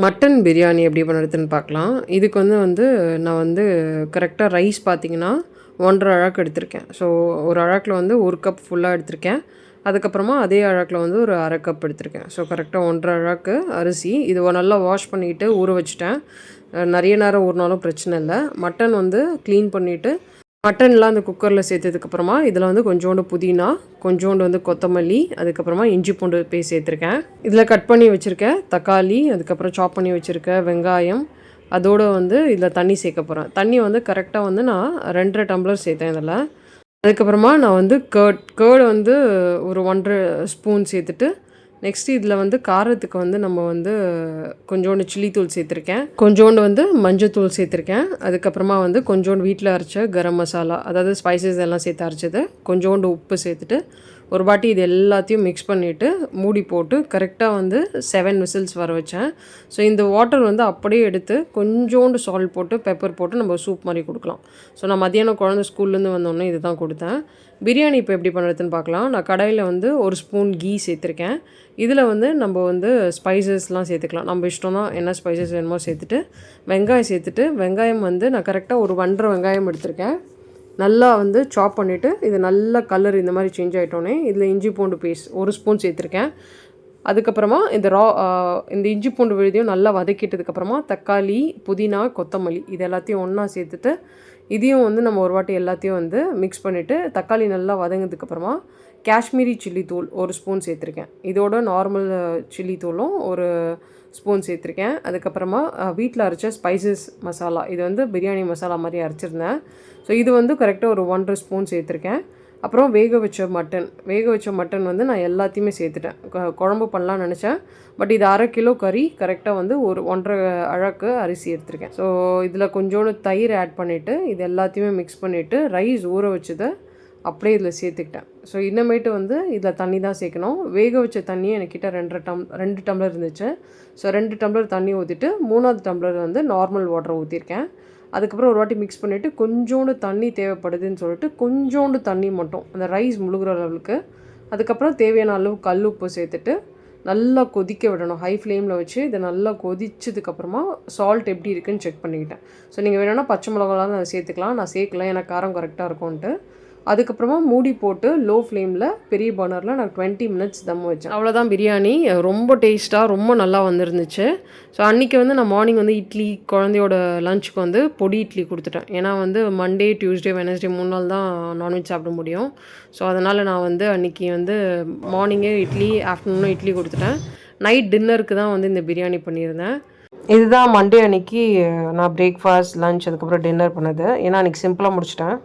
Mutton biryani எப்படி பண்ணுறதுன்னு பார்க்கலாம். இதுக்கு நான் கரெக்டாக ரைஸ் பார்த்தீங்கன்னா 1½ அழாக்கு எடுத்திருக்கேன். ஸோ ஒரு அழாக்கில் 1 கப் ஃபுல்லாக எடுத்திருக்கேன். அதுக்கப்புறமா அதே அழாக்கில் ஒரு 1/2 கப் எடுத்திருக்கேன். ஸோ கரெக்டாக 1½ அழாக்கு அரிசி. இது நல்லா வாஷ் பண்ணிவிட்டு ஊற வச்சுட்டேன். நிறைய நேரம் ஊறினாலும் பிரச்சனை இல்லை. மட்டன் க்ளீன் பண்ணிவிட்டு மட்டன்லாம் அந்த குக்கரில் சேர்த்ததுக்கப்புறமா இதில் கொஞ்சோண்டு புதினா, கொஞ்சோண்டு கொத்தமல்லி, அதுக்கப்புறமா இஞ்சி பூண்டு பேஸ்ட் சேர்த்துருக்கேன். இதில் கட் பண்ணி வச்சுருக்கேன் தக்காளி, அதுக்கப்புறம் சாப் பண்ணி வச்சுருக்க வெங்காயம், அதோடு இதில் தண்ணி சேர்க்க போகிறேன். தண்ணி கரெக்டாக நான் 2½ டம்ளர் சேர்த்தேன் இதில். அதுக்கப்புறமா நான் கேர்டு ஒரு 1½ ஸ்பூன் சேர்த்துட்டு நெக்ஸ்ட்டு இதில் காரத்துக்கு நம்ம கொஞ்சோண்டு சில்லி தூள் சேர்த்துருக்கேன், கொஞ்சோண்டு மஞ்சத்தூள் சேர்த்துருக்கேன். அதுக்கப்புறமா கொஞ்சோண்டு வீட்டில் அரைச்ச கரம் மசாலா, அதாவது ஸ்பைசஸ் எல்லாம் சேர்த்து அரைச்சது, கொஞ்சோண்டு உப்பு சேர்த்துட்டு ஒரு வாட்டி இது எல்லாத்தையும் மிக்ஸ் பண்ணிவிட்டு மூடி போட்டு கரெக்டாக 7 விசில்ஸ் வர வச்சேன். ஸோ இந்த வாட்டர் அப்படியே எடுத்து கொஞ்சோண்டு சால்ட் போட்டு பெப்பர் போட்டு நம்ம சூப் மாதிரி கொடுக்கலாம். ஸோ நான் மதியானம் குழந்தை ஸ்கூல்லேருந்து வந்தோடனே இது தான் கொடுத்தேன். பிரியாணி இப்போ எப்படி பண்ணுறதுன்னு பார்க்கலாம். நான் கடாயில் 1 ஸ்பூன் கீ சேர்த்துருக்கேன். இதில் நம்ம ஸ்பைசஸ்லாம் சேர்த்துக்கலாம். நம்ம இஷ்டம் தான், என்ன ஸ்பைசஸ் வேணுமோ சேர்த்துட்டு வெங்காயம் சேர்த்துட்டு, வெங்காயம் நான் கரெக்டாக ஒரு 1½ வெங்காயம் எடுத்திருக்கேன். நல்லா சாப் பண்ணிவிட்டு இது நல்லா கலர் இந்த மாதிரி சேஞ்ச் ஆகிட்டோன்னே இதில் இஞ்சி பூண்டு பேஸ்ட் 1 ஸ்பூன் சேர்த்துருக்கேன். அதுக்கப்புறமா இந்த இஞ்சி பூண்டு விழுதியும் நல்லா வதக்கிட்டதுக்கப்புறமா தக்காளி, புதினா, கொத்தமல்லி இது எல்லாத்தையும் ஒன்றா சேர்த்துட்டு இதையும் நம்ம ஒரு வாட்டி எல்லாத்தையும் மிக்ஸ் பண்ணிவிட்டு தக்காளி நல்லா வதங்கினதுக்கப்புறமா காஷ்மீரி சில்லி தூள் 1 ஸ்பூன் சேர்த்துருக்கேன். இதோட நார்மல் சில்லி தூளும் 1 ஸ்பூன் சேர்த்துருக்கேன். அதுக்கப்புறமா வீட்டில் அரைச்ச ஸ்பைசஸ் மசாலா, இது பிரியாணி மசாலா மாதிரி அரைச்சிருந்தேன். ஸோ இது கரெக்டாக ஒரு 1½ ஸ்பூன் சேர்த்துருக்கேன். அப்புறம் வேக வச்ச மட்டன் நான் எல்லாத்தையுமே சேர்த்துட்டேன். குழம்பு பண்ணலான்னு நினச்சேன், பட் இது 1/2 கிலோ கறி, கரெக்டாக ஒரு 1½ அழாக்கு அரிசி எடுத்திருக்கேன். ஸோ இதில் கொஞ்சோண்டு தயிர் ஆட் பண்ணிவிட்டு இது எல்லாத்தையுமே மிக்ஸ் பண்ணிவிட்டு ரைஸ் ஊற வச்சதை அப்படியே இதில் சேர்த்துக்கிட்டேன். ஸோ இன்னமேட்டு இதில் தண்ணி தான் சேர்க்கணும். வேக வச்ச தண்ணியே என்கிட்ட 2 டம்ளர் இருந்துச்சு. ஸோ 2 டம்ளர் தண்ணி ஊற்றிட்டு 3வது டம்ளர் நார்மல் வாட்டர் ஊற்றிருக்கேன். அதுக்கப்புறம் ஒரு வாட்டி மிக்ஸ் பண்ணிவிட்டு கொஞ்சோண்டு தண்ணி தேவைப்படுதுன்னு சொல்லிட்டு கொஞ்சோண்டு தண்ணி மட்டும் அந்த ரைஸ் முழுகிற அளவுக்கு, அதுக்கப்புறம் தேவையான அளவு கல் உப்பு சேர்த்துட்டு நல்லா கொதிக்க விடணும். ஹை ஃப்ளேமில் வச்சு இதை நல்லா கொதிச்சதுக்கப்புறமா சால்ட் எப்படி இருக்குதுன்னு செக் பண்ணிக்கிட்டேன். ஸோ நீங்கள் வேணும்னா பச்சை மிளகாலாம் அதை சேர்த்துக்கலாம். நான் சேர்க்கல, எனக்கு காரம் கரெக்டாக இருக்கும்ன்ட்டு. அதுக்கப்புறமா மூடி போட்டு லோ ஃப்ளேமில் பெரிய பர்னரில் நான் 20 மினிட்ஸ் தம் வச்சேன். அவ்வளோதான் பிரியாணி. ரொம்ப டேஸ்ட்டாக ரொம்ப நல்லா வந்துருந்துச்சு. ஸோ அன்றைக்கி நான் மார்னிங் இட்லி, குழந்தையோட லஞ்சுக்கு பொடி இட்லி கொடுத்துட்டேன். ஏன்னா மண்டே, டியூஸ்டே, வெனஸ்டே 3 நாள் தான் நான்வெஜ் சாப்பிட முடியும். ஸோ அதனால் நான் அன்றைக்கி மார்னிங்கே இட்லி, ஆஃப்டர்நூனும் இட்லி கொடுத்துட்டேன். நைட் டின்னருக்கு தான் இந்த பிரியாணி பண்ணியிருந்தேன். இதுதான் மண்டே அன்றைக்கி நான் பிரேக்ஃபாஸ்ட், லஞ்ச், அதுக்கப்புறம் டின்னர் பண்ணது. ஏன்னா அன்றைக்கி சிம்பிளாக முடிச்சிட்டேன்.